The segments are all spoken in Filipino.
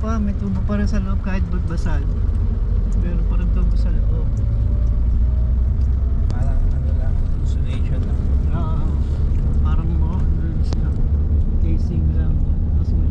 pa, may tubo pa rin sa loob kahit basal. Meron pa rin tubo sa loob. Parang ano lang, insulation lang. Oo. Parang mo, casing lang. Mas may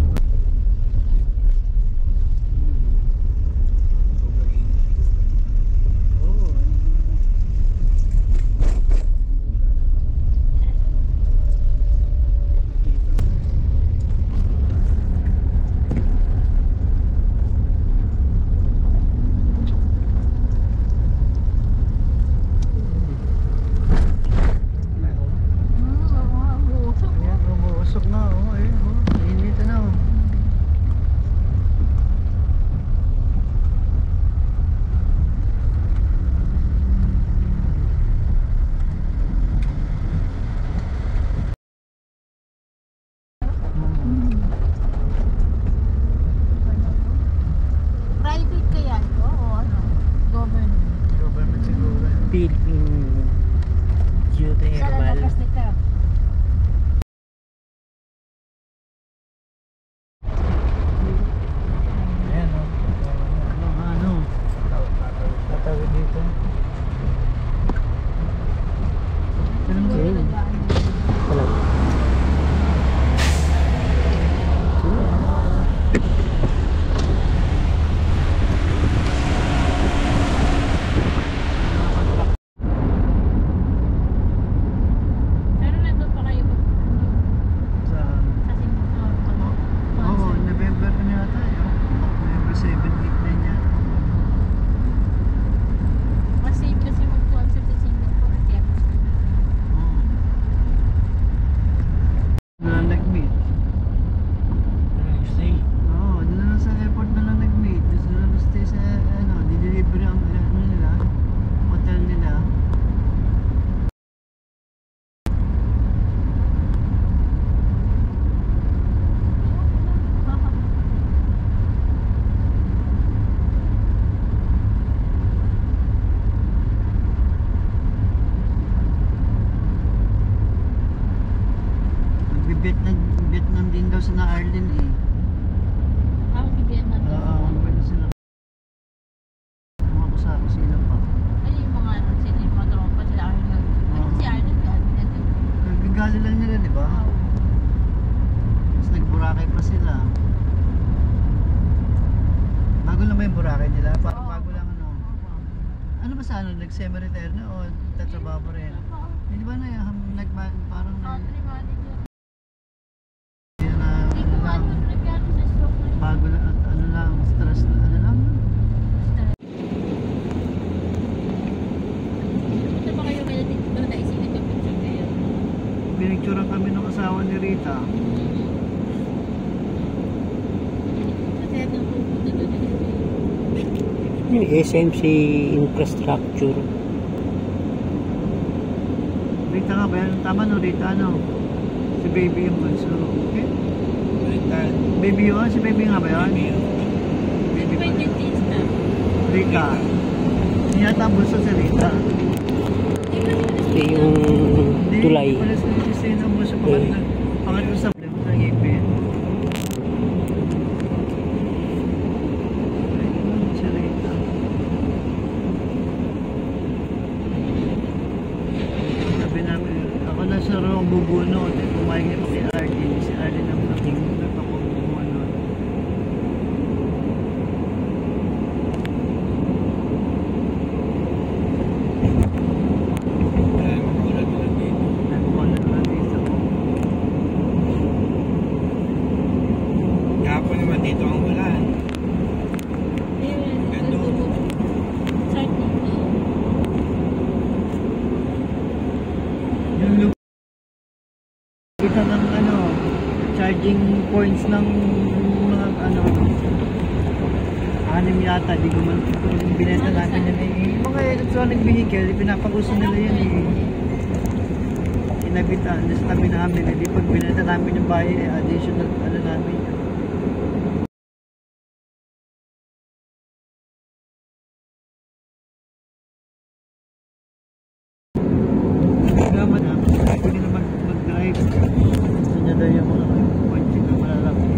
Vietnam din daw sa Arlen eh. Ako si Vietnam daw. Oo, pwede sila. Mga sa sila pa. Ay, yung mga sila yung mga tropa sila Arlen. Si Arlen galing na din. Nagbigali lang nila, di ba? Oo. Tapos nag-Boracay pa sila. Bago lang ba yung Boracay nila? Parang bago lang ano. Ano ba sa ano? Nag-semi-retire na o tatrabaho pa rin? Hindi ba na parang bago lang at ano lang, stress na ano lang. Ito ba kayo kaya dito na isipin yung picture kayo? Pinicturean kami ng asawa ni Rita. Kasi ito ang pupunta doon. Yung SMC infrastructure. Rita nga ba yan? Tama no, Rita ano? Si baby yung bunso. Okay? Baby yun? Si baby nga ba yun? Ito ba yung dentista? Rita. Hindi yata ang bunso si Rita. Yung tulay. Hindi, pala sa yung bunso pangatlo sa ng ipin. Si Rita. Sabi namin, ako na sa rawang bubuno. Kumain nga kay Arlene. Si Arlene ang nakikinig ako bubuno. Nagmula na dito. Kahapon naman dito ang ulan. Ganda. Start dito. Yung kita ng ano, charging points ng mga ano, 6 yata, di ko man binenta natin yan eh. Mga electronic vehicle, pinapag-uso nila yan eh. Inabitan, sa tabi namin eh. Di pag binenta namin yung bahay, additional ano namin. Naman namin, pwede naman mag-drive. Gusto niya daw yung mga points na malalaki.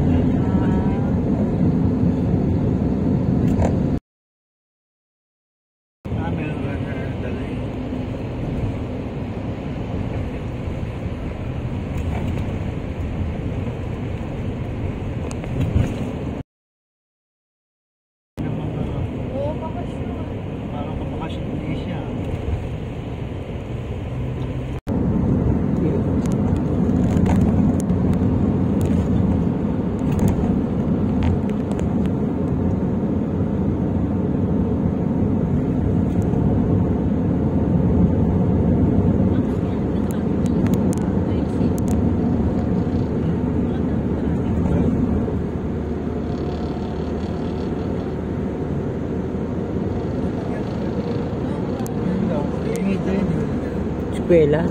eskwela.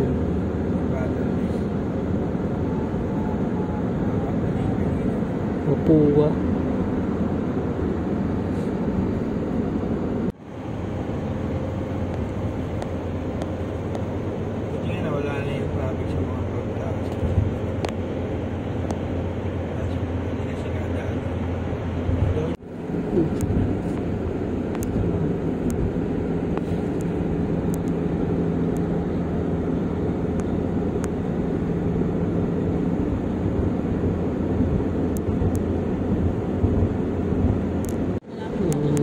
Mapua. Buti nga nawala na yung traffic sa mga pagtaas. Hindi kasi kadaan.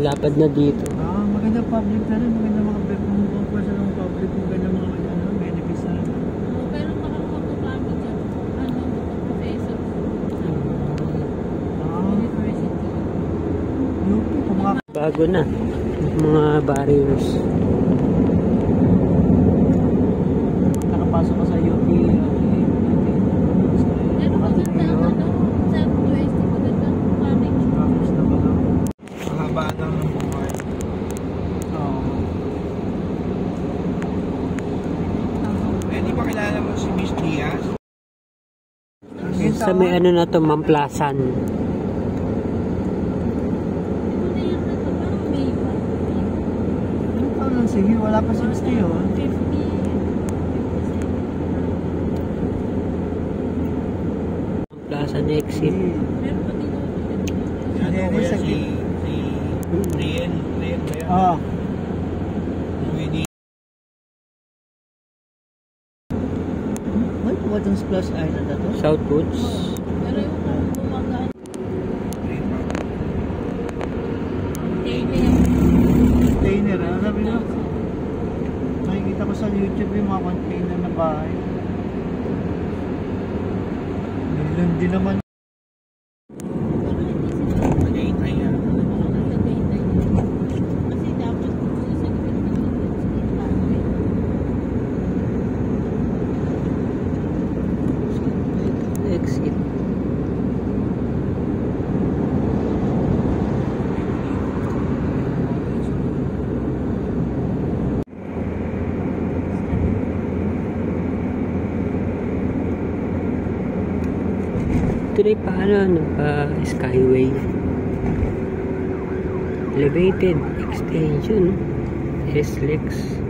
Lapad na dito. Maganda public na rin. Maganda mga pagpapasa ng public. Maganda mga ano, benefits na rin. Pero makakapagpapamit dyan. Ano, professor. University. UP, kung mga Bago na. Mga barriers. nakapasok ka sa UP, Pero maganda ang ano, sa UST maganda ang college. Tapos na ba lang? Mahaba lang ng buhay. Eh, di ba kilala mo si Miss Diaz? Sa may ano na to, Mamplasan. Ano na yun na to? Parang May ba? Ano taon lang sige, wala pa 60 yun. 50. 57. Mamplasan exit. Meron pa dito. Ano Hindi, kaya sa si Rian? Rian ba yan? Oo. Hindi. May puwatang Splash Island na to? Southwoods. Pero yung kung bumagaan, Rian ba? daily yung Container, ano sabi nyo? Nakikita ko sa YouTube yung mga container na bahay. Hindi naman. pero hindi sila Tagaytay yan. nakakatagaytay. Kasi dapat sa gawin ng Exit. Tuloy pa ano, Skyway. Elevated extension. SLEX.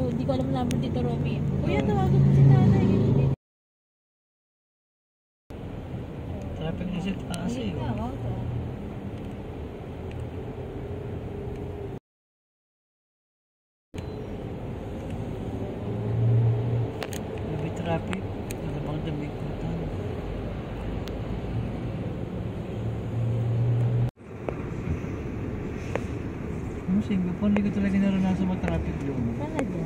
Hindi ko alam number dito, Romy. Kuya, tawagan mo si nanay. Traffic exit kasi. Hindi ka, wow, to. May traffic. Nakabang damig ko ito. Singapore, hindi ko talaga naranasan mag-traffic doon. Talaga?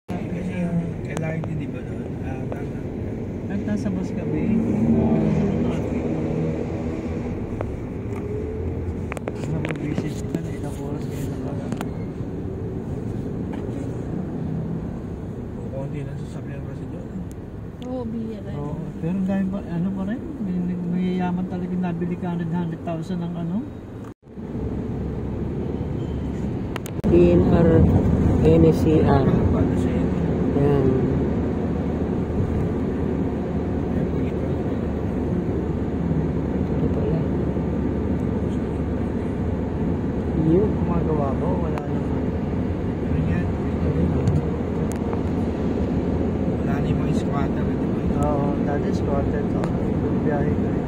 Kasi yung LRT, di ba doon? Tama. At nasa bus kami. Nag-visit ka na ilang oras kayo nakaka. Kukunti lang sasakyan kasi doon. Oo, bihira. Oo, pero dahil ba, ano pa rin, may yaman talaga nabili ka 100,000 ng ano. PNR, NSCR. Paano sa yun? Yan. Ito pala. Yun. Gumagawa ko, wala naman. Ano yan? Wala na yung mga squatter, di ba? Oo, dati squatted ako. Biyahe ko rin.